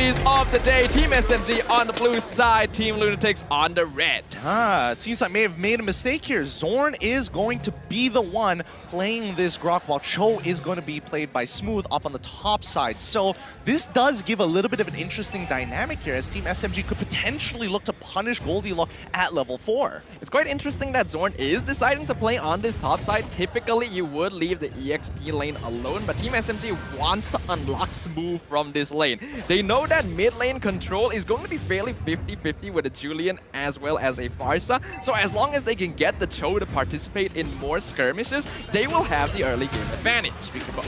victories of the day. Team SMG on the blue side, Team Lunatics on the red. It seems I may have made a mistake here. Zorn is going to be the one playing this Grok, while Cho is going to be played by Smooth up on the top side. So this does give a little bit of an interesting dynamic here, as Team SMG could potentially look to punish Goldilocks at level 4. It's quite interesting that Zorn is deciding to play on this top side. Typically, you would leave the EXP lane alone, but Team SMG wants to unlock Smooth from this lane. They know that mid lane control is going to be fairly 50-50 with a Julian as well as a Pharsa. So as long as they can get the Cho to participate in more skirmishes, they will have the early game advantage. Speaking about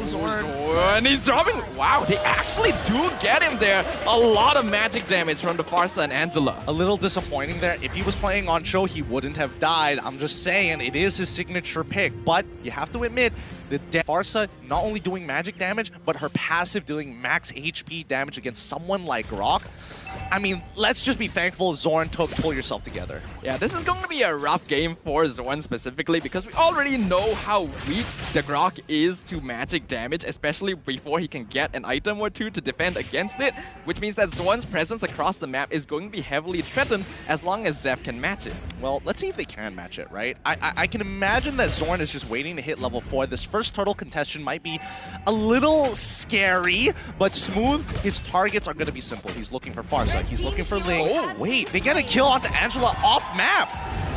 Zorn, and he's dropping. Wow, they actually do get him there. A lot of magic damage from the Pharsa and Angela. A little disappointing there. If he was playing on Cho, he wouldn't have died. I'm just saying, it is his signature pick. But you have to admit, the Pharsa not only doing magic damage, but her passive dealing max HP damage against someone like Grok. I mean, let's just be thankful Zorn took Pull Yourself Together. Yeah, this is going to be a rough game for Zorn specifically, because we already know how weak the Grok is to magic damage, especially before he can get an item or two to defend against it, which means that Zorn's presence across the map is going to be heavily threatened as long as Zeph can match it. Well, let's see if they can match it, right? I can imagine that Zorn is just waiting to hit level 4. This first turtle contestation might be a little scary, but Smooth, his targets are going to be simple. He's looking for Pharsa, he's looking for Ling. Oh, wait, they get a kill onto Angela off map.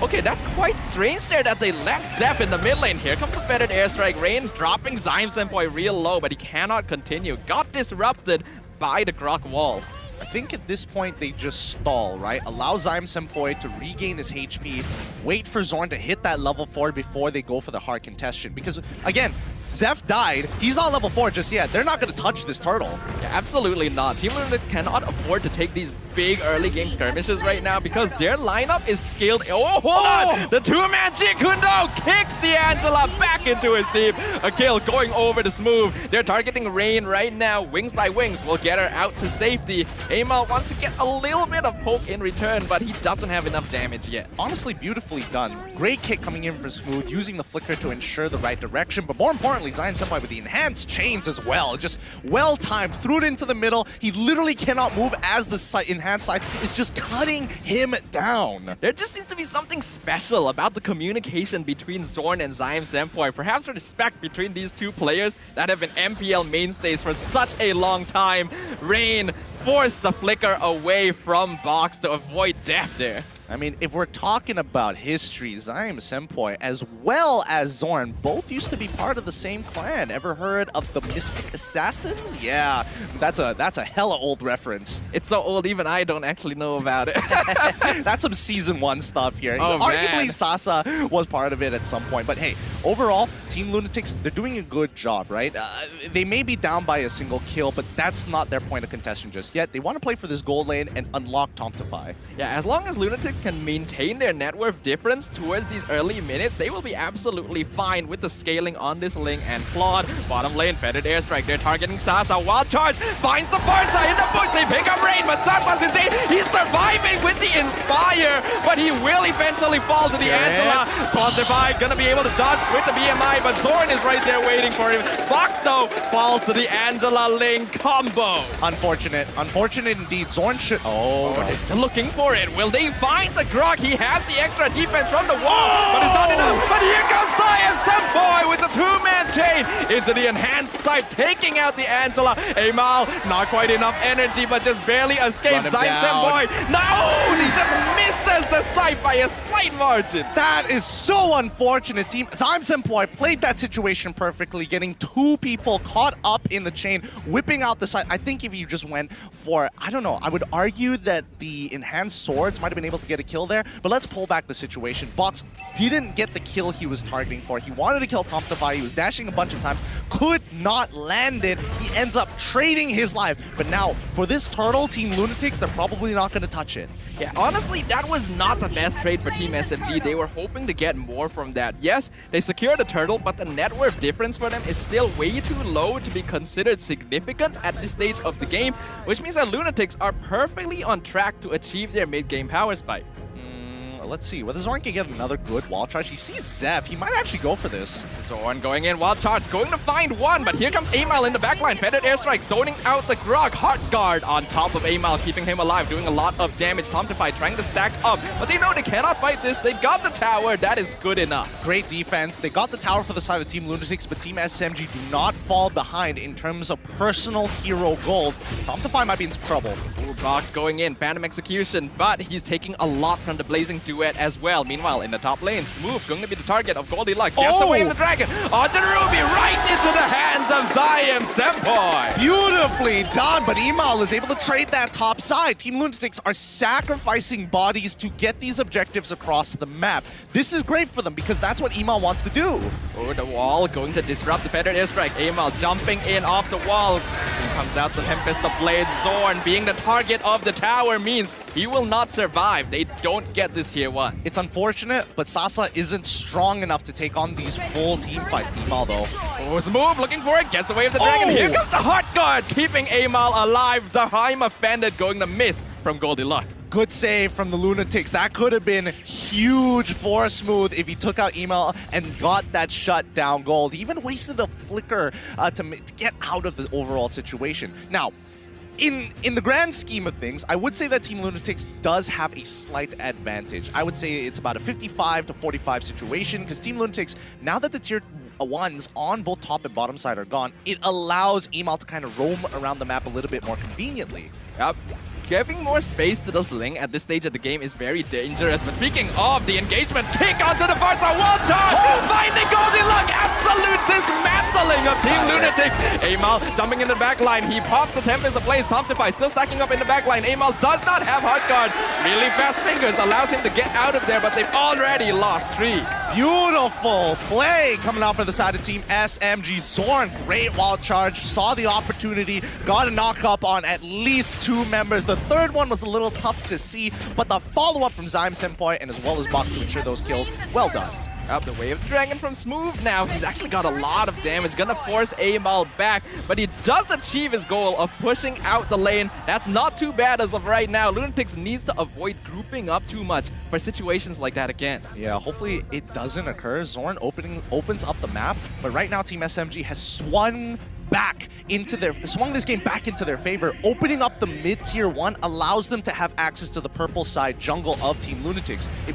Okay, that's quite strange there that they left Zep in the mid lane. Here comes the feathered airstrike. Rain dropping Zyme Senpai real low, but he cannot continue. Got disrupted by the Grok wall. I think at this point they just stall, right? Allow Zyme Senpai to regain his HP, wait for Zorn to hit that level 4 before they go for the hard contestation. Because, again, Zeph died. He's not level 4 just yet. They're not going to touch this turtle. Yeah, absolutely not. Team Lunatic cannot afford to take these big early game skirmishes right now because their lineup is skilled. Oh, hold on! The two-man Jeet Kune Do kicks the Angela back into his team. A kill going over to Smooth. They're targeting Rain right now. Wings by Wings will get her out to safety. Amal wants to get a little bit of poke in return, but he doesn't have enough damage yet. Honestly, beautifully done. Great kick coming in for Smooth, using the flicker to ensure the right direction, but more importantly, Zyme Senpai with the enhanced chains as well. Just well-timed, threw it into the middle. He literally cannot move as the enhanced side is just cutting him down. There just seems to be something special about the communication between Zorn and Zyme Senpai. Perhaps respect between these two players that have been MPL mainstays for such a long time. Rain forced the flicker away from Box to avoid death there. I mean, if we're talking about history, Zyme Senpai as well as Zorn both used to be part of the same clan. Ever heard of the Mystic Assassins? Yeah, that's a hella old reference. It's so old, even I don't actually know about it. That's some season 1 stuff here. Oh, arguably, man. Sasa was part of it at some point. But hey, overall, Team Lunatics, they're doing a good job, right? They may be down by a single kill, but that's not their point of contention just yet. They want to play for this gold lane and unlock Tomtify. Yeah, as long as Lunatics can maintain their net worth difference towards these early minutes, they will be absolutely fine with the scaling on this Ling and Claude. Bottom lane, feathered airstrike. They're targeting Sasa. Wild charge finds the Pharsa in the bush. They pick up Rain, but Sasa's indeed. He's surviving with the Inspire, but he will eventually fall to the Angela. Tomtify gonna be able to dodge with the BMI, but Zorn is right there waiting for him. Box though falls to the Angela Ling combo. Unfortunate. Unfortunate indeed. Zorn should... Oh, they're still looking for it. Will they find the Grok? He has the extra defense from the wall, but it's not enough. But here comes Zyme Senpai with the two-man chain into the enhanced sight, taking out the Angela. Amal, not quite enough energy, but just barely escapes. Zyme Senpai. No! He just misses the sight by a slight margin. That is so unfortunate, team. Zyme Senpai played that situation perfectly, getting 2 people caught up in the chain, whipping out the side. I think if you just went for, I don't know, I would argue that the enhanced swords might have been able to get a kill there, but let's pull back the situation. Box didn't get the kill he was targeting for. He wanted to kill Tomtify. He was dashing a bunch of times, could not land it. He ends up trading his life. But now, for this turtle, Team Lunatics, they're probably not going to touch it. Yeah, honestly, that was not the best trade for Team SMG. They were hoping to get more from that. Yes, they secured the turtle, but the net worth difference for them is still way too low to be considered significant at this stage of the game, which means that Lunatics are perfectly on track to achieve their mid-game power spike. Let's see whether Zorn can get another good wall charge. He sees Zeph. He might actually go for this. Zorn going in, wild charge, going to find one, but here comes Amal in the backline. Fetid airstrike, zoning out the Grog. Heart guard on top of Amal, keeping him alive, doing a lot of damage. Tomtify trying to stack up, but they know they cannot fight this. They got the tower. That is good enough. Great defense. They got the tower for the side of Team Lunatics, but Team SMG do not fall behind in terms of personal hero gold. Tomtify might be in some trouble. Ooh, Box going in, Phantom Execution, but he's taking a lot from the Blazing Duet as well. Meanwhile, in the top lane, Smooth going to be the target of Goldilocks. He has to wave the dragon onto Ruby, right into the hands of Zion Senpai. Beautifully done, but Emal is able to trade that top side. Team Lunatics are sacrificing bodies to get these objectives across the map. This is great for them because that's what Emal wants to do. Oh, the wall going to disrupt the Fetid airstrike. Amal jumping in off the wall. He comes out the Tempest of Blade. Zorn being the target of the tower means he will not survive. They don't get this tier 1. It's unfortunate, but Sasa isn't strong enough to take on these full team fights. Emal, though. Oh, Smooth looking for it. Gets the wave of the dragon. Here comes the Heart Guard, keeping Amal alive. The Heim offended going to miss from Goldilocks. Good save from the Lunatics. That could have been huge for Smooth if he took out Emal and got that shutdown gold. He even wasted a flicker to get out of the overall situation. Now, in the grand scheme of things, I would say that Team Lunatics does have a slight advantage. I would say it's about a 55 to 45 situation because Team Lunatics, now that the tier 1s on both top and bottom side are gone, it allows Emal to kind of roam around the map a little bit more conveniently. Yep. Giving more space to the Sling at this stage of the game is very dangerous. But speaking of the engagement, kick onto the Farsa, wall charge, finding Goldilocks, absolute dismantling of Team Lunatics. Amal jumping in the back line, he pops the Tempest of Blaze. Tomtify still stacking up in the back line. Amal does not have Heart Guard. Really fast fingers allows him to get out of there, but they've already lost 3. Beautiful play coming out for the side of Team SMG. Zorn, great wall charge, saw the opportunity, got a knock up on at least 2 members. The third one was a little tough to see, but the follow-up from Zyme Senpai and as well as Box to ensure those kills, well done. Up the wave dragon from Smooth now. He's actually got a lot of damage. Gonna force Amal back, but he does achieve his goal of pushing out the lane. That's not too bad as of right now. Lunatics needs to avoid grouping up too much for situations like that again. Yeah, hopefully it doesn't occur. Zorn opens up the map, but right now Team SMG has swung this game back into their favor. Opening up the mid-tier 1 allows them to have access to the purple side jungle of Team Lunatics. If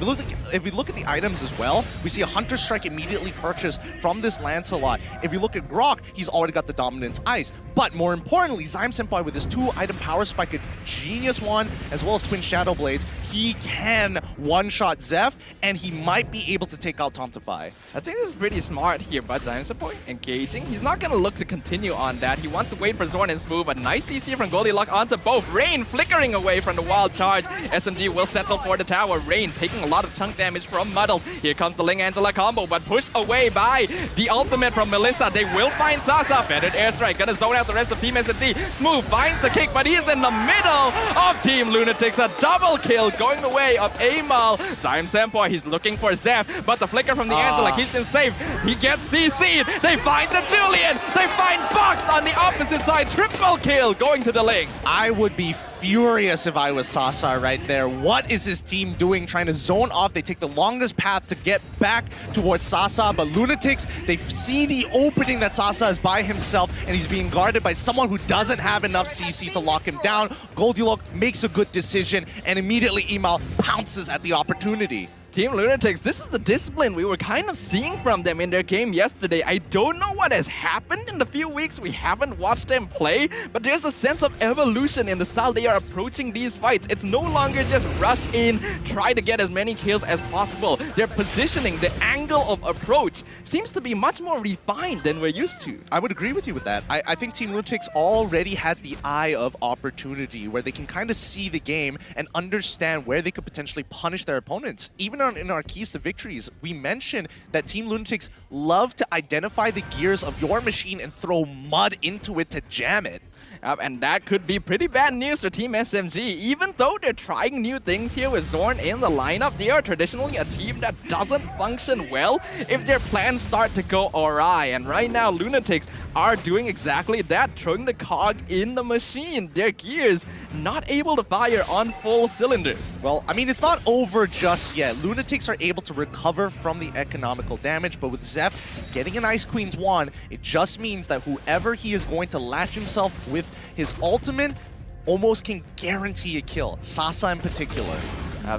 we look at the items as well, we see a Hunter Strike immediately purchased from this Lancelot. If you look at Grok, he's already got the Dominance Ice. But more importantly, Zyme Senpai with his 2-item Power Spike, a genius one, as well as Twin Shadow Blades, he can one-shot Zeph, and he might be able to take out Tomtify. I think this is pretty smart here, but Zyme Senpai engaging. He's not gonna look to continue on that. He wants to wait for Zorn and Smooth. A nice CC from Goldilocks onto both. Rain flickering away from the wild charge. SMG will settle for the tower. Rain taking a lot of chunk damage from Muddles. Here comes the Ling Angela combo, but pushed away by the ultimate from Melissa. They will find Sasa. Fetid airstrike. Gonna zone out the rest of Team SMG. Smooth finds the kick, but he is in the middle of Team Lunatics. A double kill going the way of Amal. Zyme Senpai, he's looking for Zeph, but the flicker from the Angela keeps him safe. He gets CC'd. They find the Julian. They find Box on the opposite side. Triple kill going to the Ling. I would be furious if I was Sasa right there. What is his team doing? Trying to zone off. They take the longest path to get back towards Sasa, but Lunatics, they see the opening that Sasa is by himself, and he's being guarded by someone who doesn't have enough CC to lock him down. Goldilocks makes a good decision, and immediately Emal pounces at the opportunity. Team Lunatics, this is the discipline we were kind of seeing from them in their game yesterday. I don't know what has happened in the few weeks we haven't watched them play, but there's a sense of evolution in the style they are approaching these fights. It's no longer just rush in, try to get as many kills as possible. Their positioning, the angle of approach seems to be much more refined than we're used to. I would agree with you with that. I think Team Lunatics already had the eye of opportunity where they can kind of see the game and understand where they could potentially punish their opponents. Even in our keys to victories, we mentioned that Team Lunatics love to identify the gears of your machine and throw mud into it to jam it. And that could be pretty bad news for Team SMG. Even though they're trying new things here with Zorn in the lineup, they are traditionally a team that doesn't function well if their plans start to go awry. And right now, Lunatics are doing exactly that, throwing the cog in the machine. Their gears not able to fire on full cylinders. Well, I mean, it's not over just yet. Lunatics are able to recover from the economical damage, but with Zeph getting an Ice Queen's wand, it just means that whoever he is going to latch himself with his ultimate almost can guarantee a kill. Sasa in particular.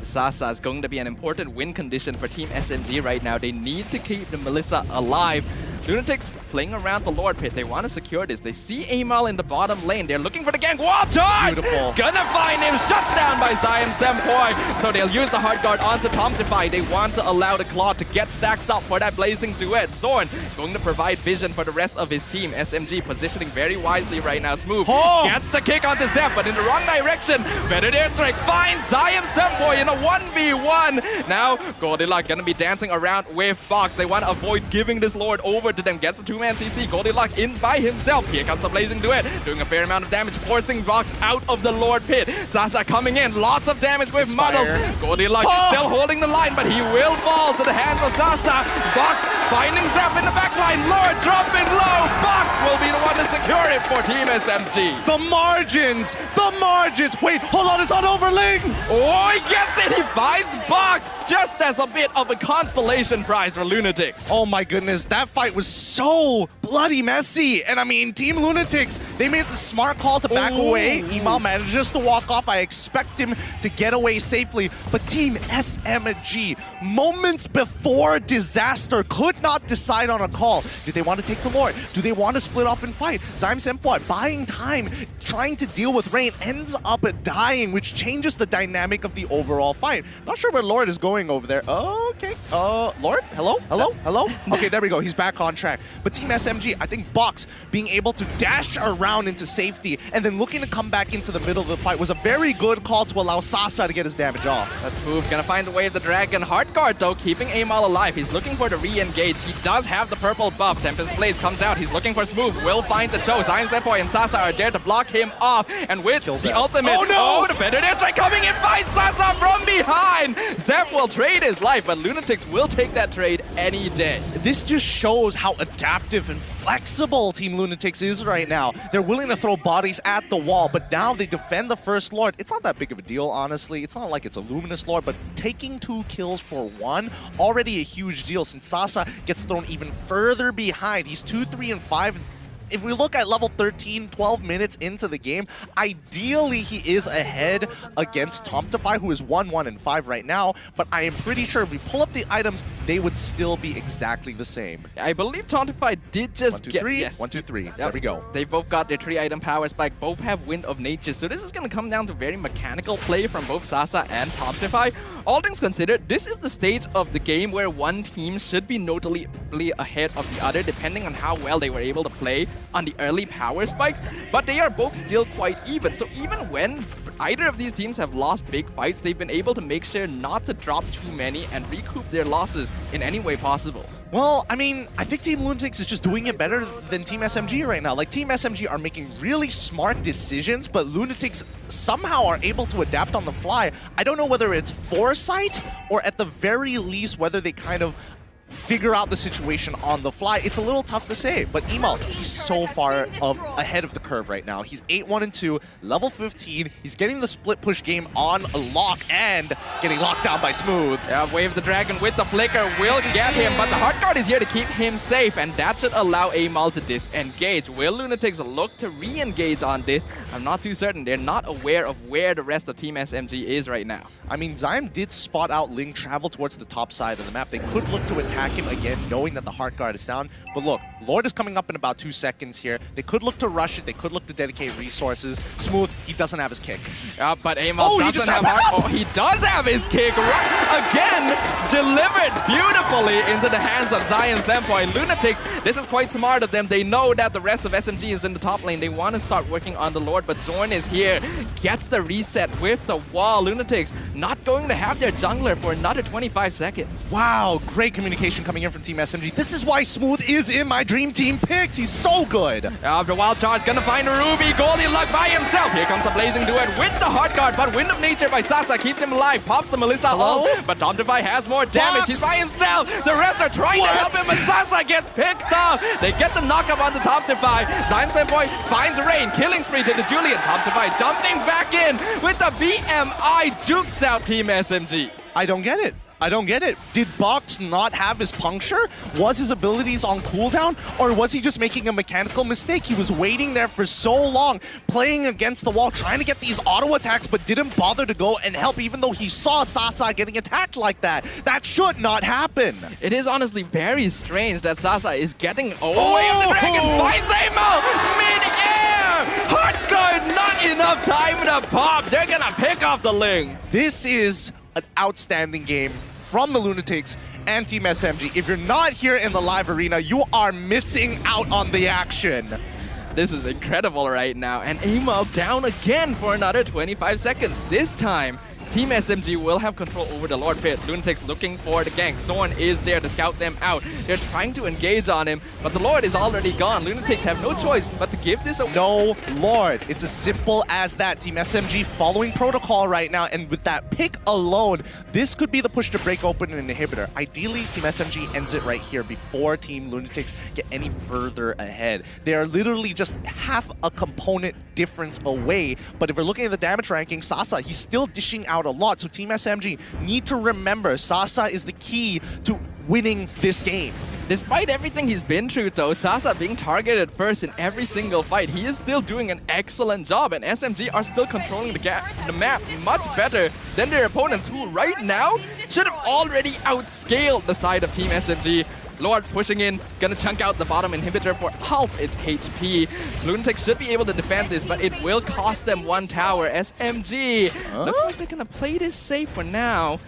Sasa is going to be an important win condition for Team SMG right now. They need to keep the Melissa alive. Lunatics playing around the Lord Pit. They want to secure this. They see Amal in the bottom lane. They're looking for the gank. Wall charge! Beautiful. Gonna find him. Shut down by Zion Sempoi. So they'll use the hard guard onto Tomtify. They want to allow the Claw to get stacks up for that blazing duet. Zorn going to provide vision for the rest of his team. SMG positioning very wisely right now. Smooth gets the kick onto Zep, but in the wrong direction. Better airstrike finds Zion Sempoi in a 1v1. Now, Goldilocks gonna be dancing around with Fox. They want to avoid giving this Lord over to them. Gets the two-man CC. Goldilocks in by himself. Here comes the blazing duet, doing a fair amount of damage, forcing Fox out of the Lord Pit. Sasa coming in, lots of damage with Muddles. Goldilocks still holding the line, but he will fall to the hands of Sasa. Fox finding Zep in the backline. Lord dropping low. Fox will be the one to secure it for Team SMG. The margins! The margins! Wait, hold on, it's on Overling! Oh, he gets it! He finds Fox just as a bit of a consolation prize for Lunatics. Oh my goodness, that fight was so bloody messy. And I mean, Team Lunatics, they made the smart call to back away. Emal manages to walk off. I expect him to get away safely. But Team SMG, moments before disaster, could not decide on a call. Did they want to take the Lord? Do they want to split off and fight? Zyme Senpai buying time, trying to deal with Rain, ends up dying, which changes the dynamic of the overall fight. Not sure where Lord is going over there. Okay. Lord? Hello? Hello? Hello? Okay, there we go. He's back on track. But Team SMG, I think Box being able to dash around into safety and then looking to come back into the middle of the fight was a very good call to allow Sasa to get his damage off. That's Smooth. Gonna find the way of the Dragon. Hard guard, though, keeping Amal alive. He's looking for the re-engage. He does have the purple buff. Tempest Blaze comes out. He's looking for Smooth. Will find the toe. Zion Senpai and Sasa are there to block him off. And with the ultimate, the better airstrike coming in, finds Sasa from behind. Zep will trade his life, but Lunatics will take that trade any day. This just shows how adaptive and flexible Team Lunatics is right now. They're willing to throw bodies at the wall, but now they defend the first Lord. It's not that big of a deal, honestly. It's not like it's a Luminous Lord, but taking 2 kills for 1, already a huge deal since Sasa gets thrown even further behind. He's 2, 3, and 5. If we look at level 13, 12 minutes into the game, ideally he is ahead against Tomtify, who is 1, 1, and 5 right now, but I am pretty sure if we pull up the items, they would still be exactly the same. I believe Tomtify did just 1, 2, get... 3. Yes. 1, 2, 3. Yep. There we go. They both got their 3-item power spike, both have Wind of Nature, so this is going to come down to very mechanical play from both Sasa and Tomtify. All things considered, this is the stage of the game where one team should be notably ahead of the other, depending on how well they were able to play on the early power spikes, but they are both still quite even. So even when either of these teams have lost big fights, they've been able to make sure not to drop too many and recoup their losses in any way possible. Well, I mean, I think Team Lunatics is just doing it better than Team SMG right now. Like, Team SMG are making really smart decisions, but Lunatics somehow are able to adapt on the fly. I don't know whether it's foresight or at the very least whether they kind of figure out the situation on the fly. It's a little tough to say, but Emal, he's so far ahead of the curve right now. He's 8, 1, and 2, level 15. He's getting the split push game on a lock and getting locked down by Smooth. Yeah, Wave the Dragon with the flicker will get him, but the hard guard is here to keep him safe, and that should allow Amal to disengage. Will Lunatics look to re-engage on this? I'm not too certain. They're not aware of where the rest of Team SMG is right now. I mean, Zyme did spot out Ling travel towards the top side of the map. They could look to attack him again, knowing that the heart guard is down. But look, Lord is coming up in about 2 seconds here. They could look to rush it. They could look to dedicate resources. Smooth He doesn't have his kick. But Amol doesn't have hard. Oh, he does have his kick. Right again, delivered beautifully into the hands of Zion Senpai. Lunatics, this is quite smart of them. They know that the rest of SMG is in the top lane. They want to start working on the Lord, but Zorn is here. Gets the reset with the wall. Lunatics not going to have their jungler for another 25 seconds. Wow, great communication coming in from Team SMG. This is why Smooth is in my dream team picks. He's so good. After wild charge, gonna find Ruby. Goldilocks by himself. Here comes the blazing duet with the hard guard, but Wind of Nature by Sasa keeps him alive. Pops the Melissa ult, but TERNYQTA has more damage. He's by himself. The rest are trying to help him, but Sasa gets picked up. They get the knockup on the TERNYQTA. Zion Senpai finds Rain. Killing spree to the Julian. TERNYQTA jumping back in with the BMI jukes out Team SMG. I don't get it. I don't get it. Did Box not have his puncture? Was his abilities on cooldown? Or was he just making a mechanical mistake? He was waiting there for so long, playing against the wall, trying to get these auto attacks, but didn't bother to go and help even though he saw Sasa getting attacked like that. That should not happen. It is honestly very strange that Sasa is getting away on the dragon. Finds Amo mid-air! Hard guard, not enough time to pop. They're gonna pick off the Ling. This is an outstanding game from the Lunatics and Team SMG. If you're not here in the live arena, you are missing out on the action. This is incredible right now. And Amo down again for another 25 seconds. This time, Team SMG will have control over the Lord Pit. Lunatics looking for the gank. Zorn is there to scout them out. They're trying to engage on him, but the Lord is already gone. Lunatics have no choice but to give this away. No Lord. It's as simple as that. Team SMG following protocol right now, and with that pick alone, this could be the push to break open an inhibitor. Ideally, Team SMG ends it right here before Team Lunatics get any further ahead. They are literally just half a component difference away, but if we're looking at the damage ranking, Sasa, he's still dishing out a lot, so Team SMG need to remember Sasa is the key to winning this game. Despite everything he's been through though, Sasa being targeted first in every single fight, he is still doing an excellent job, and SMG are still controlling the map much better than their opponents, who right now should have already outscaled the side of Team SMG. Lord pushing in, gonna chunk out the bottom inhibitor for half its HP. Lunatics should be able to defend this, but it will cost them one tower. SMG looks like they're gonna play this safe for now.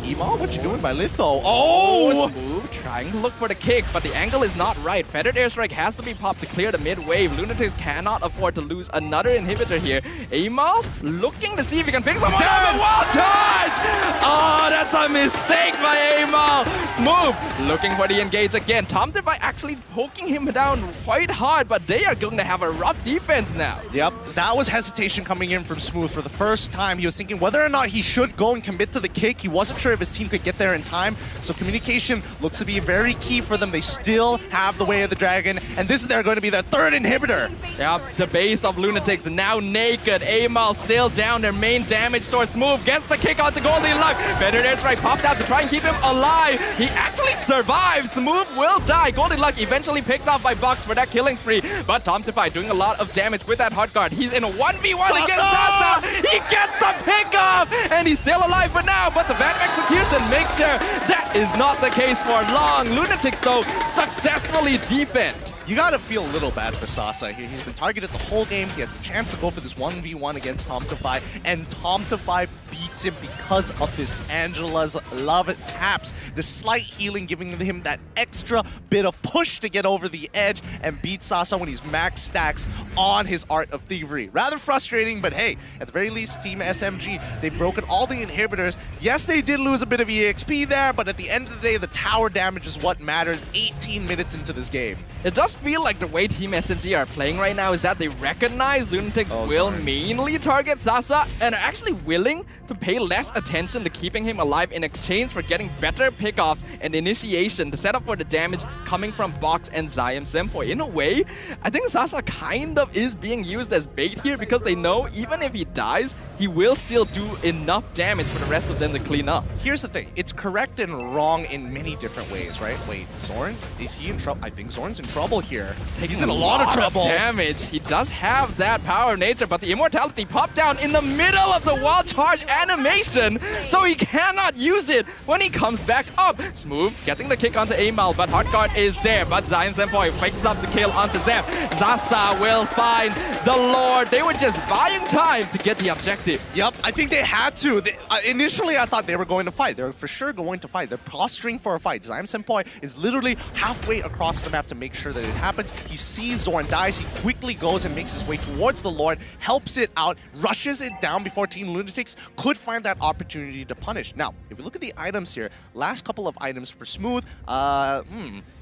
Emo, what you doing by Litho? Oh! Smooth, trying to look for the kick, but the angle is not right. Feathered Airstrike has to be popped to clear the mid-wave. Lunatics cannot afford to lose another inhibitor here. Amal looking to see if he can pick someone up. A wall charge! Oh, that's a mistake by Amal. Smooth looking for the engage again. TERNYQTA actually poking him down quite hard, but they are going to have a rough defense now. Yep, that was hesitation coming in from Smooth for the first time. He was thinking whether or not he should go and commit to the kick. He wasn't sure if his team could get there in time, so communication looks to be very key for them. They still have the Way of the Dragon, and this is going to be their third inhibitor. Yep, the base of Lunatics now naked. Amal still down, their main damage source. Smooth gets the kick onto Goldilocks. Feathered Airstrike popped out to try and keep him alive. He actually survives. Smooth will die. Goldilocks eventually picked off by Box for that killing spree, but TERNYQTA doing a lot of damage with that hard guard. He's in a 1v1 against Sasa. He gets the pick off, and he's still alive for now, but the bad execution makes sure that is not the case for long. Lunatics, though, successfully defend. You gotta feel a little bad for Sasa here. He's been targeted the whole game. He has a chance to go for this 1v1 against TERNYQTA, and TERNYQTA beats him because of this Angela's love taps. The slight healing giving him that extra bit of push to get over the edge and beat Sasa when he's max stacks on his Art of Thievery. Rather frustrating, but hey, at the very least, Team SMG, they've broken all the inhibitors. Yes, they did lose a bit of EXP there, but at the end of the day, the tower damage is what matters 18 minutes into this game. It does feel like the way Team SMG are playing right now is that they recognize Lunatics will mainly target Sasa and are actually willing to pay less attention to keeping him alive in exchange for getting better pickoffs and initiation to set up for the damage coming from Box and Zion Senpai. In a way, I think Sasa kind of is being used as bait here because they know even if he dies, he will still do enough damage for the rest of them to clean up. Here's the thing, it's correct and wrong in many different ways, right? Wait, Zorn? Is he in trouble? I think Zorn's in trouble here. He's in a lot of trouble. Damage. He does have that power of nature, but the immortality popped down in the middle of the wall charge animation. animation, so he cannot use it when he comes back up. Smooth getting the kick onto Amal, but Hardguard is there. But Zion Senpai picks up the kill onto Zep. Zaza will find the Lord. They were just buying time to get the objective. Yep, I think they had to. Initially, I thought they were going to fight. They were for sure going to fight. They're posturing for a fight. Zion Senpai is literally halfway across the map to make sure that it happens. He sees Zorn dies. He quickly goes and makes his way towards the Lord, helps it out, rushes it down before Team Lunatics could find that opportunity to punish. Now, if we look at the items here, last couple of items for Smooth,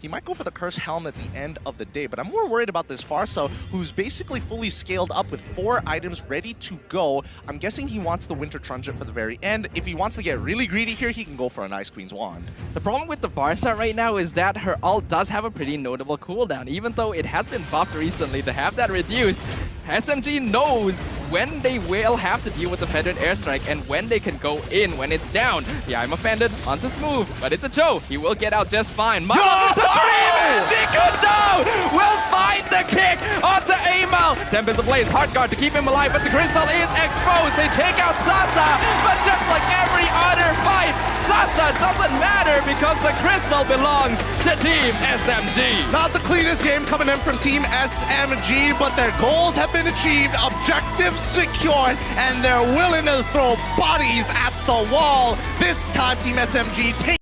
he might go for the Curse Helm at the end of the day, but I'm more worried about this Farso, who's basically fully scaled up with 4 items ready to go. I'm guessing he wants the Winter Truncheon for the very end. If he wants to get really greedy here, he can go for an Ice Queen's Wand. The problem with the Varsa right now is that her ult does have a pretty notable cooldown, even though it has been buffed recently to have that reduced. SMG knows when they will have to deal with the Feathered Airstrike and when they can go in when it's down. Yeah, I'm offended onto Smooth, but it's a Joe. He will get out just fine. Mama, the Dream Jikudo will find the kick onto Amal. Tempest Ablaze, Hardguard to keep him alive, but the Crystal is exposed. They take out Sasa, but just like every other fight, Sasa doesn't matter because the Crystal belongs to Team SMG. Not the cleanest game coming in from Team SMG, but their goals have been achieved, objectives secured, and they're willing to throw bodies at the wall. This time, Team SMG takes